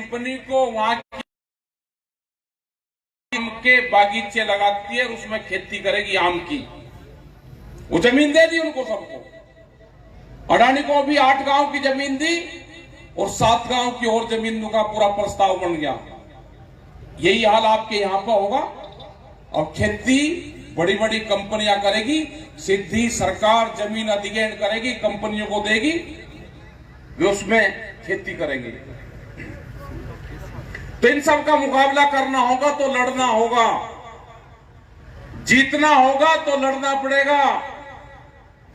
Company को वहां के बागीचे लगाती है और उसमें खेती करेगी आम की। वो जमीन दे दी उनको सबको। अडानी को भी 8 गांव की जमीन दी और 7 गांव की और जमीन का पूरा प्रस्ताव बन गया। यही हाल आपके यहां पर होगा। और खेती बड़ी बड़ी कंपनियां करेगी, सीधी सरकार जमीन अधिग्रहण करेगी, कंपनियों को देगी, वे उसमें खेती करेंगे। तो इन सब का मुकाबला करना होगा तो लड़ना होगा, जीतना होगा तो लड़ना पड़ेगा।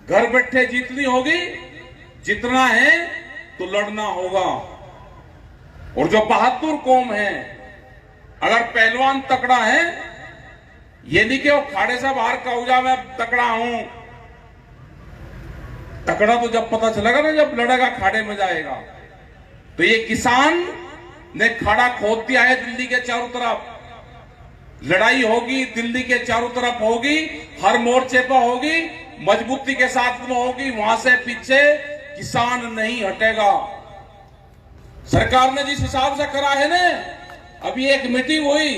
घर बैठे जीतनी होगी, जितना है तो लड़ना होगा। और जो बहादुर कौम है, अगर पहलवान तकड़ा है, ये नहीं कि वो खाड़े से बाहर कौजा मैं तकड़ा हूं। तकड़ा तो जब पता चलेगा ना, जब लड़ेगा खाड़े में जाएगा। तो ये किसान ने खाड़ा खोद दिया है दिल्ली के चारों तरफ। लड़ाई होगी दिल्ली के चारों तरफ होगी, हर मोर्चे पर होगी, मजबूती के साथ में होगी। वहां से पीछे किसान नहीं हटेगा। सरकार ने जिस हिसाब से करा है ना, अभी एक मीटिंग हुई,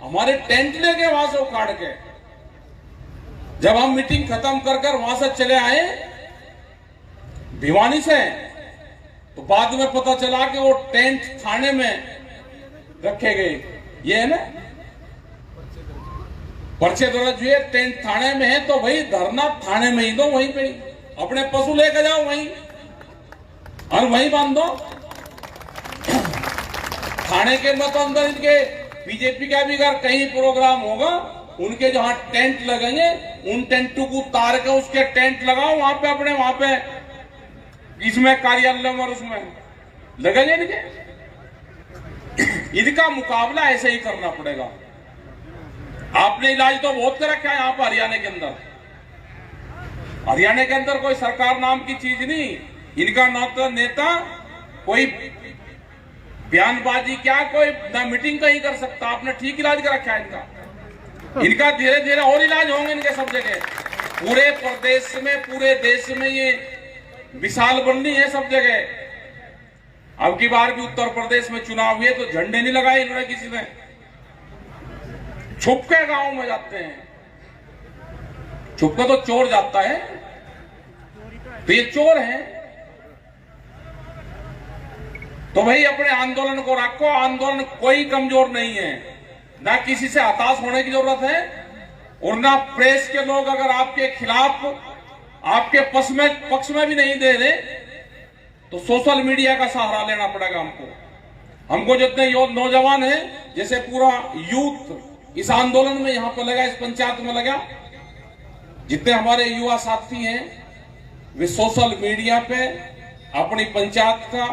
हमारे टेंट लेके वहां से उखाड़ के, जब हम मीटिंग खत्म कर वहां से चले आए भिवानी से, तो बाद में पता चला कि वो टेंट थाने में रखे गए। ये है ना, पर्चे दर्ज हुए, टेंट थाने में है, तो भाई धरना थाने में ही दो, वहीं पे अपने पशु लेकर जाओ वहीं और वहीं बांध दो। थाने के मत अंदर इनके बीजेपी का भी अगर कहीं प्रोग्राम होगा, उनके जहां टेंट लगेंगे, उन टेंटों को उतार के उसके टेंट लगाओ वहां पे, अपने वहां पे इसमें कार्यालय में और उसमें लगेंगे इनके। इनका मुकाबला ऐसे ही करना पड़ेगा। आपने इलाज तो बहुत कर रखा है यहां पर हरियाणा के अंदर। हरियाणा के अंदर कोई सरकार नाम की चीज नहीं। इनका नेता कोई बयानबाजी क्या, कोई ना मीटिंग कहीं कर सकता। आपने ठीक इलाज कर रखा है इनका। इनका धीरे धीरे और इलाज होंगे इनके सब जगह, पूरे प्रदेश में, पूरे देश में ये मिसाल बननी है सब जगह। अब की बार भी उत्तर प्रदेश में चुनाव हुए तो झंडे नहीं लगाए इन्होंने किसी ने, छुप के गांव में जाते हैं। छुप के तो चोर जाता है, तो ये चोर हैं। तो भाई अपने आंदोलन को रखो। आंदोलन कोई कमजोर नहीं है, ना किसी से हताश होने की जरूरत है, और ना प्रेस के लोग अगर आपके खिलाफ, आपके पक्ष में भी नहीं दे रहे, तो सोशल मीडिया का सहारा लेना पड़ेगा हमको। जितने नौजवान हैं, जैसे पूरा यूथ इस आंदोलन में यहां पर लगा, इस पंचायत में लगा, जितने हमारे युवा साथी हैं, वे सोशल मीडिया पे अपनी पंचायत का,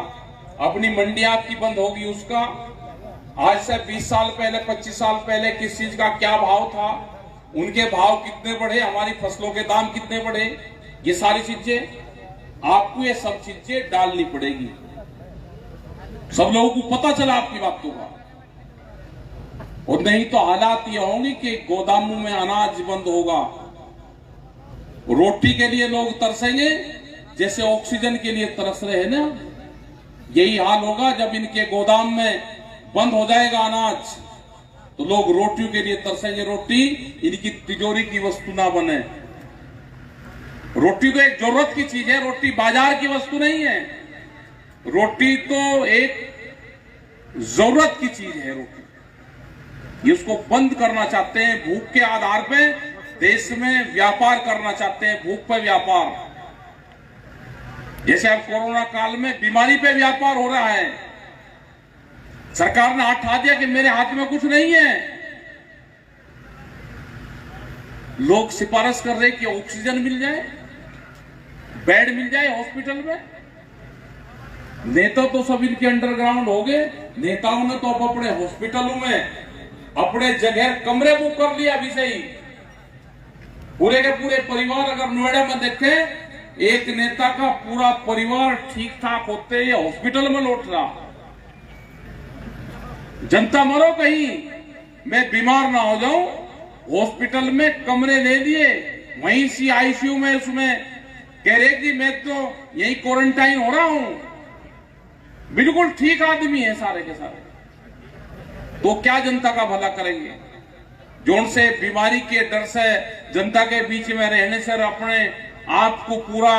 अपनी मंडियां की बंद होगी उसका, आज से 20 साल पहले, 25 साल पहले किस चीज का क्या भाव था, उनके भाव कितने बढ़े, हमारी फसलों के दाम कितने बढ़े, ये सारी चीजें आपको, ये सब चीजें डालनी पड़ेगी। सब लोगों को पता चला आपकी बातों का। और नहीं तो हालात ये होंगे कि गोदामों में अनाज बंद होगा, रोटी के लिए लोग तरसेंगे जैसे ऑक्सीजन के लिए तरस रहे हैं ना। यही हाल होगा जब इनके गोदाम में बंद हो जाएगा अनाज, तो लोग रोटियों के लिए तरसेंगे। रोटी इनकी तिजोरी की वस्तु ना बने। रोटी तो एक जरूरत की चीज है, रोटी बाजार की वस्तु नहीं है। रोटी तो एक जरूरत की चीज है। रोटी ये उसको बंद करना चाहते हैं। भूख के आधार पे देश में व्यापार करना चाहते हैं, भूख पे व्यापार। जैसे अब कोरोना काल में बीमारी पे व्यापार हो रहा है। सरकार ने हाथ उठा दिया कि मेरे हाथ में कुछ नहीं है। लोग सिफारिश कर रहे कि ऑक्सीजन मिल जाए, बेड मिल जाए हॉस्पिटल में। नेता तो सब इनके अंडरग्राउंड हो गए। नेताओं ने तो अब अपने हॉस्पिटलों में अपने जगह कमरे बुक कर लिया अभी से ही। पूरे के पूरे परिवार, अगर नोएडा में देखें, एक नेता का पूरा परिवार ठीक ठाक होते ही हॉस्पिटल में लौट रहा। जनता मरो कहीं, मैं बीमार ना हो जाऊं, हॉस्पिटल में कमरे ले लिए, वहीं सी आईसीयू में उसमें कह रहे कि मैं तो यही क्वारंटाइन हो रहा हूं। बिल्कुल ठीक आदमी है सारे के सारे, तो क्या जनता का भला करेंगे? जोन से बीमारी के डर से जनता के बीच में रहने से अपने आप को पूरा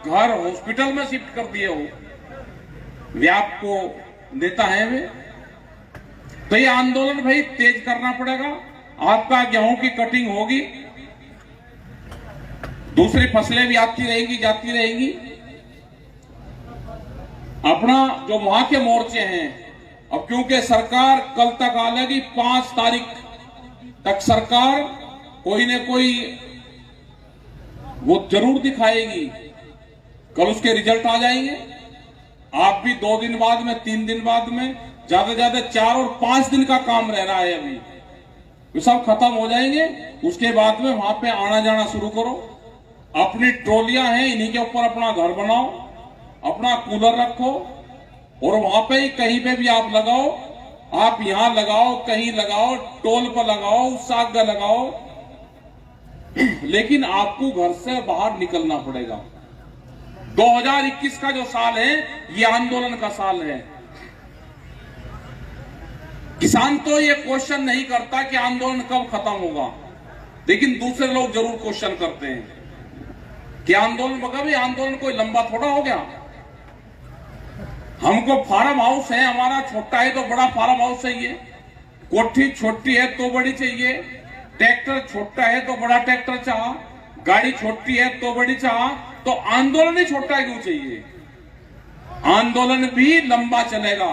घर हॉस्पिटल में शिफ्ट कर दिए हो, व्याप को देता है वे। तो ये आंदोलन भाई तेज करना पड़ेगा। आपका गेहूं की कटिंग होगी, दूसरी फसलें भी आती रहेंगी जाती रहेंगी। अपना जो वहां के मोर्चे हैं, अब क्योंकि सरकार कल तक आलेगी, 5 तारीख तक सरकार कोई न कोई वो जरूर दिखाएगी। कल उसके रिजल्ट आ जाएंगे। आप भी 2 दिन बाद में, 3 दिन बाद में, ज्यादा से ज्यादा 4 और 5 दिन का काम रह रहा है अभी, ये सब खत्म हो जाएंगे। उसके बाद में वहां पे आना जाना शुरू करो। अपनी ट्रॉलियां हैं, इन्हीं के ऊपर अपना घर बनाओ, अपना कूलर रखो, और वहां पे ही कहीं पे भी आप लगाओ। आप यहां लगाओ, कहीं लगाओ, टोल पर लगाओ, उस आग लगाओ, लेकिन आपको घर से बाहर निकलना पड़ेगा। 2021 का जो साल है ये आंदोलन का साल है। किसान तो ये क्वेश्चन नहीं करता कि आंदोलन कब खत्म होगा, लेकिन दूसरे लोग जरूर क्वेश्चन करते हैं कि आंदोलन कब? ये आंदोलन कोई लंबा थोड़ा हो गया। हमको फार्म हाउस है, हमारा छोटा है तो बड़ा फार्म हाउस चाहिए, कोठी छोटी है तो बड़ी चाहिए, ट्रैक्टर छोटा है तो बड़ा ट्रैक्टर चाह, गाड़ी छोटी है तो बड़ी चाह, तो आंदोलन ही छोटा क्यों चाहिए? आंदोलन भी लंबा चलेगा।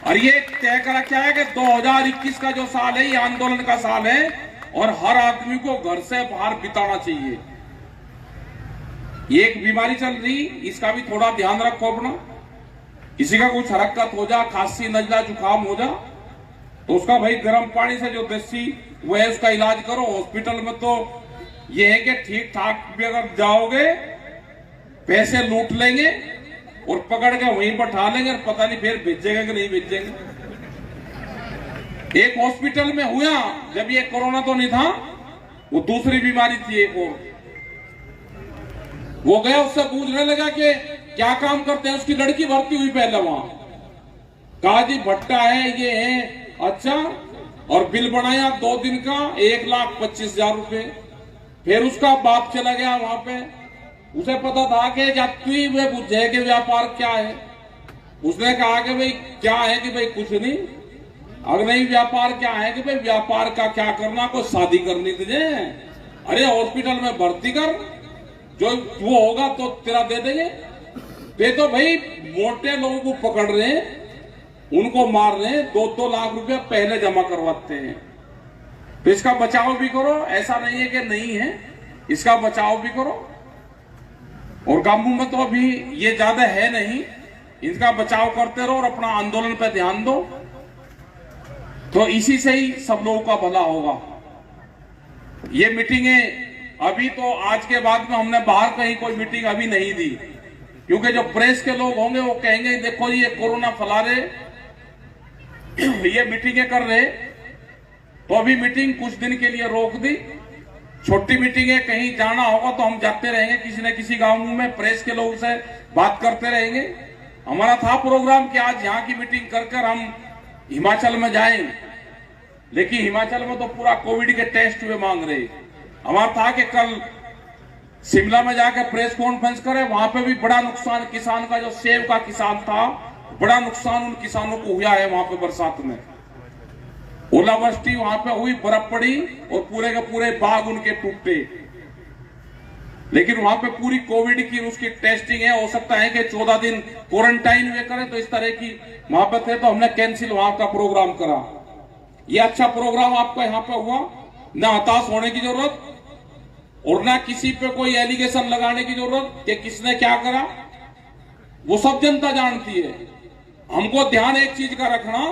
और ये तय कर रखा है कि 2021 का जो साल है ये आंदोलन का साल है, और हर आदमी को घर से बाहर बिताना चाहिए। ये एक बीमारी चल रही, इसका भी थोड़ा ध्यान रखो अपना। किसी का कुछ हरकत हो जा, खांसी नजला जुकाम हो जा, तो उसका भाई गर्म पानी से जो देसी वो है उसका इलाज करो। हॉस्पिटल में तो ये है कि ठीक ठाक भी अगर जाओगे, पैसे लूट लेंगे और पकड़ के वहीं बैठा लेंगे, और पता नहीं फिर भेजेंगे कि नहीं भेजेंगे। एक हॉस्पिटल में हुआ, जब ये कोरोना तो नहीं था, वो दूसरी बीमारी थी एक और, वो गया, उससे पूछने लगा कि क्या काम करते हैं। उसकी लड़की भर्ती हुई पहले वहां, कहा जी भट्टा है, ये है, अच्छा, और बिल बनाया 2 दिन का 1,25,000 रुपए। फिर उसका बाप चला गया वहां पे, उसे पता था कि जाती वे बुझे कि व्यापार क्या है। उसने कहा कि भाई क्या है कि भाई कुछ नहीं। अगर नहीं व्यापार क्या है कि भाई व्यापार का क्या करना, कोई शादी करनी तुझे, अरे हॉस्पिटल में भर्ती कर, जो वो होगा तो तेरा दे देंगे। वे तो भाई मोटे लोगों को पकड़ रहे हैं, उनको मार रहे हैं, 2-2 लाख रुपया पहले जमा करवाते हैं। तो इसका बचाव भी करो, ऐसा नहीं है कि नहीं है, इसका बचाव भी करो। और गांवों में तो अभी ये ज्यादा है नहीं, इनका बचाव करते रहो और अपना आंदोलन पे ध्यान दो, तो इसी से ही सब लोगों का भला होगा। ये मीटिंगें अभी तो आज के बाद में हमने बाहर कहीं कोई मीटिंग अभी नहीं दी, क्योंकि जो प्रेस के लोग होंगे वो कहेंगे देखो ये कोरोना फैला रहे, ये मीटिंगें कर रहे, तो अभी मीटिंग कुछ दिन के लिए रोक दी। छोटी मीटिंगें, कहीं जाना होगा तो हम जाते रहेंगे, किसी न किसी गांव में प्रेस के लोगों से बात करते रहेंगे। हमारा था प्रोग्राम कि आज यहाँ की मीटिंग कर हम हिमाचल में जाएं, लेकिन हिमाचल में तो पूरा कोविड के टेस्ट हुए मांग रहे। हमारा था कि कल शिमला में जाकर प्रेस कॉन्फ्रेंस करें, वहां पे भी बड़ा नुकसान किसान का, जो सेब का किसान था, बड़ा नुकसान उन किसानों को हुआ है। वहां पे बरसात में ओलावृष्टि वहां पे हुई, बर्फ पड़ी और पूरे के पूरे बाग उनके टूटे, लेकिन वहां पे पूरी कोविड की उसकी टेस्टिंग है। हो सकता है कि 14 दिन क्वारंटाइन में करें, तो इस तरह की वहां पे थे, तो हमने कैंसिल वहां का प्रोग्राम करा। ये अच्छा प्रोग्राम आपका यहाँ पे हुआ, ना हताश होने की जरूरत और ना किसी पे कोई एलिगेशन लगाने की जरूरत कि किसने क्या करा, वो सब जनता जानती है। हमको ध्यान एक चीज का रखना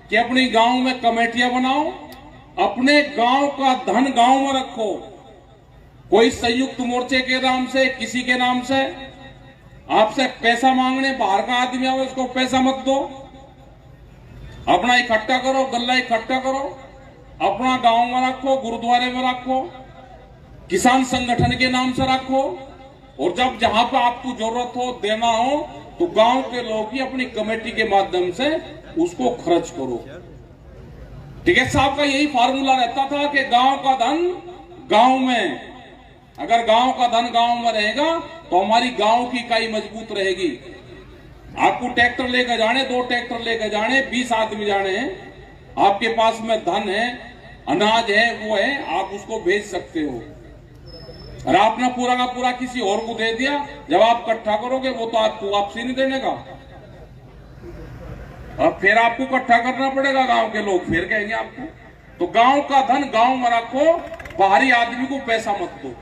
कि अपनी गांव में कमेटियां बनाओ, अपने गांव का धन गांव में रखो। कोई संयुक्त मोर्चे के नाम से, किसी के नाम से आपसे पैसा मांगने बाहर का आदमी आओ, उसको पैसा मत दो। अपना इकट्ठा करो, गल्ला इकट्ठा करो, अपना गांव में रखो, गुरुद्वारे में रखो, किसान संगठन के नाम से रखो, और जब जहां पर आपको जरूरत हो, देना हो, तो गांव के लोग ही अपनी कमेटी के माध्यम से उसको खर्च करो। टिकैत साहब का यही फार्मूला रहता था कि गांव का धन गांव में, अगर गांव का धन गांव में रहेगा तो हमारी गांव की इकाई मजबूत रहेगी। आपको ट्रैक्टर लेकर जाने, 2 ट्रैक्टर लेकर जाने, 20 आदमी जाने हैं, आपके पास में धन है, अनाज है, वो है, आप उसको भेज सकते हो। और आपने पूरा का पूरा किसी और को दे दिया, जब आप इकट्ठा करोगे वो तो आपको वापसी नहीं देने का, और फिर आपको इकट्ठा करना पड़ेगा। गांव के लोग फिर कहेंगे आपको। तो गांव का धन गांव में रखो, बाहरी आदमी को पैसा मत दो।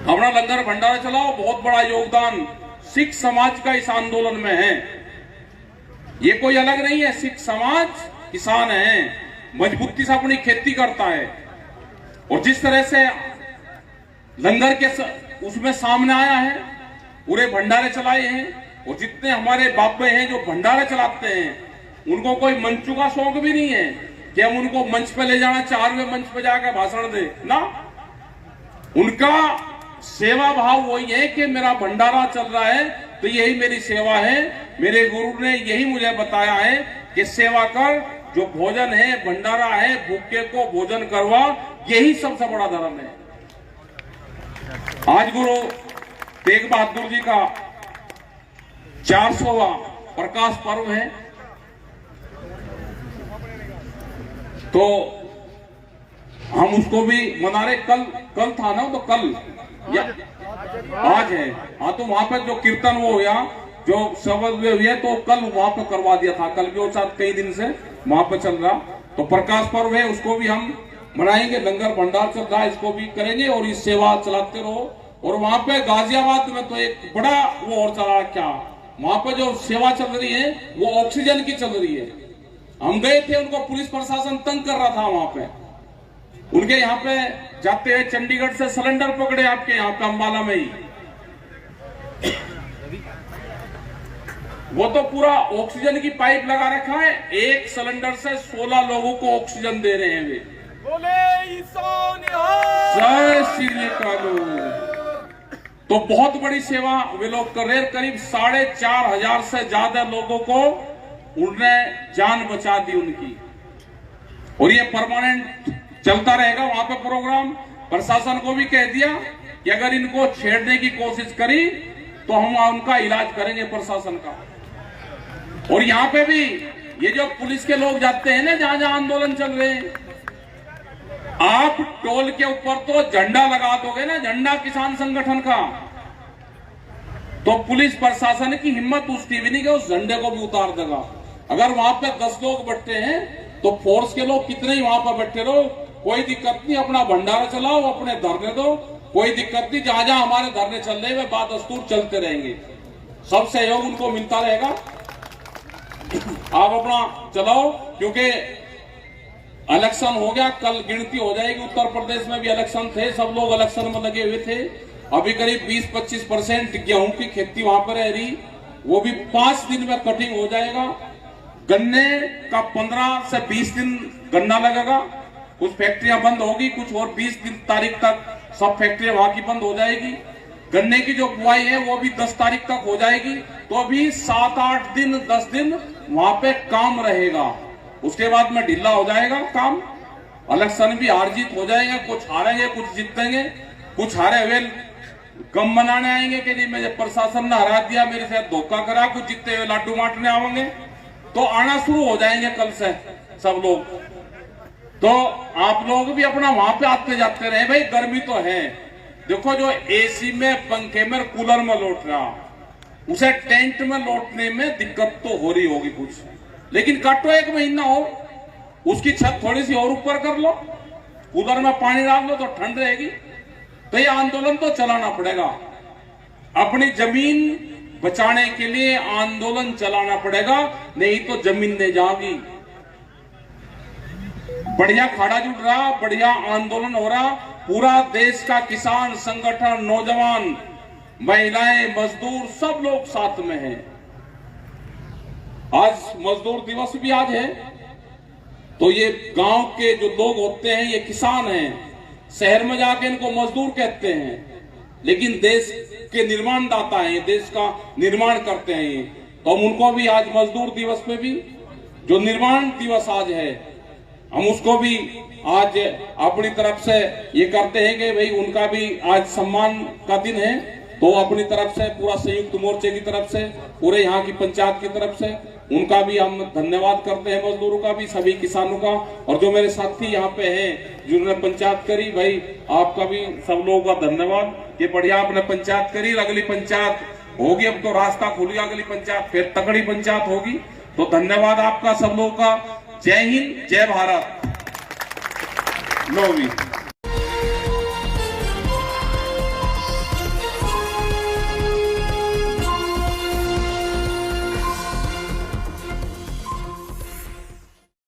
अपना लंगर भंडारा चलाओ, बहुत बड़ा योगदान सिख समाज का इस आंदोलन में है। ये कोई अलग नहीं है, सिख समाज किसान है, मजबूती से अपनी खेती करता है। और जिस तरह से लंगर के उसमें सामने आया है, पूरे भंडारे चलाए हैं, और जितने हमारे बापे हैं जो भंडारे चलाते हैं, उनको कोई मंचू का शौक भी नहीं है कि हम उनको मंच पे ले जाना, 4वें मंच पे जाकर भाषण दे ना। उनका सेवा भाव वही है कि मेरा भंडारा चल रहा है तो यही मेरी सेवा है। मेरे गुरु ने यही मुझे बताया है कि सेवा कर, जो भोजन है, भंडारा है, भूखे को भोजन करवा, यही सबसे बड़ा धर्म है। आज गुरु तेग बहादुर जी का 400वां प्रकाश पर्व है, तो हम उसको भी मना रहे। कल था ना, तो कल या आज है, हाँ, तो वहां पर जो कीर्तन वो हुआ, जो शब्द हुए, तो कल वहां पर करवा दिया था। कल भी वो साथ कई दिन से वहां पर चल रहा, तो प्रकाश पर्व है, उसको भी हम मनाएंगे। लंगर भंडार चल रहा है, इसको भी करेंगे, और इस सेवा चलाते रहो। और वहां पे गाजियाबाद में तो एक बड़ा वो और चला, क्या वहां पर जो सेवा चल रही है वो ऑक्सीजन की चल रही है। हम गए थे, उनको पुलिस प्रशासन तंग कर रहा था वहां पे। उनके यहाँ पे जाते हुए चंडीगढ़ से सिलेंडर पकड़े, आपके यहाँ पे अंबाला में ही। वो तो पूरा ऑक्सीजन की पाइप लगा रखा है, एक सिलेंडर से 16 लोगों को ऑक्सीजन दे रहे हैं वे। जय श्री कालू। तो बहुत बड़ी सेवा वे लोग कर रहे हैं। करीब 4,500 से ज्यादा लोगों को उन्होंने जान बचा दी उनकी, और ये परमानेंट चलता रहेगा वहां पे प्रोग्राम। प्रशासन को भी कह दिया कि अगर इनको छेड़ने की कोशिश करी तो हम उनका इलाज करेंगे प्रशासन का। और यहाँ पे भी ये जो पुलिस के लोग जाते हैं ना, जहां जहां आंदोलन चल रहे हैं, आप टोल के ऊपर तो झंडा लगा दोगे ना, झंडा किसान संगठन का, तो पुलिस प्रशासन की हिम्मत उठती भी नहीं कि उस झंडे को भी उतार देगा। अगर वहां पे 10 लोग बैठे हैं तो फोर्स के लोग कितने ही वहां पर बैठे रहो, कोई दिक्कत नहीं, अपना भंडारा चलाओ, अपने धरने दो, कोई दिक्कत नहीं। जहां जहां हमारे धरने चल रहे वे बादस्तूर चलते रहेंगे, सब सहयोग उनको मिलता रहेगा। आप अपना चलाओ, क्योंकि इलेक्शन हो गया, कल गिनती हो जाएगी। उत्तर प्रदेश में भी इलेक्शन थे, सब लोग इलेक्शन में लगे हुए थे। अभी करीब 20-25% गेहूं की खेती वहां पर रह रही, वो भी 5 दिन में कटिंग हो जाएगा। गन्ने का 15 से 20 दिन गन्ना लगेगा, कुछ फैक्ट्रियां बंद होगी, कुछ और 20 तारीख तक सब फैक्ट्रियां वहां की बंद हो जाएगी। गन्ने की जो बुआई है वो भी 10 तारीख तक हो जाएगी। तो अभी 7-8 दिन 10 दिन वहां पे काम रहेगा, उसके बाद में ढीला हो जाएगा काम। इलेक्शन भी हार जीत हो जाएंगे, कुछ हारेंगे कुछ जीतेंगे, कुछ हारे हुए गम मनाने आएंगे कि जी मुझे प्रशासन ने हरा दिया, मेरे साथ धोखा करा, कुछ जीतते हुए लाडू बांटने आएंगे। तो आना शुरू हो जाएंगे कल से सब लोग। तो आप लोग भी अपना वहां पे आते जाते रहे। भाई गर्मी तो है, देखो जो एसी में, पंखे में, कूलर में लौट रहा, उसे टेंट में लौटने में दिक्कत तो हो रही होगी कुछ, लेकिन काटो 1 महीना हो, उसकी छत थोड़ी सी और ऊपर कर लो, कूलर में पानी डाल लो तो ठंड रहेगी। तो ये आंदोलन तो चलाना पड़ेगा, अपनी जमीन बचाने के लिए आंदोलन चलाना पड़ेगा, नहीं तो जमीन नहीं जाएगी। बढ़िया खाड़ा जुट रहा, बढ़िया आंदोलन हो रहा, पूरा देश का किसान संगठन, नौजवान, महिलाएं, मजदूर सब लोग साथ में हैं। आज मजदूर दिवस भी आज है, तो ये गांव के जो लोग होते हैं ये किसान हैं, शहर में जाके इनको मजदूर कहते हैं। लेकिन देश के निर्माणदाता हैं, देश का निर्माण करते हैं ये। तो हम उनको भी आज मजदूर दिवस पे भी, जो निर्माण दिवस आज है, हम उसको भी आज अपनी तरफ से ये करते हैं कि भाई उनका भी आज सम्मान का दिन है। तो अपनी तरफ से पूरा संयुक्त मोर्चे की तरफ से, पूरे यहाँ की पंचायत की तरफ से उनका भी हम धन्यवाद करते हैं, मजदूरों का भी, सभी किसानों का। और जो मेरे साथी यहाँ पे हैं जिन्होंने पंचायत करी, भाई आपका भी सब लोगों का धन्यवाद। ये बढ़िया आपने पंचायत करी, अगली पंचायत होगी, अब तो रास्ता खुल गया, अगली पंचायत फिर तगड़ी पंचायत होगी। तो धन्यवाद आपका सब लोगों का। जय हिंद, जय भारत। लो भी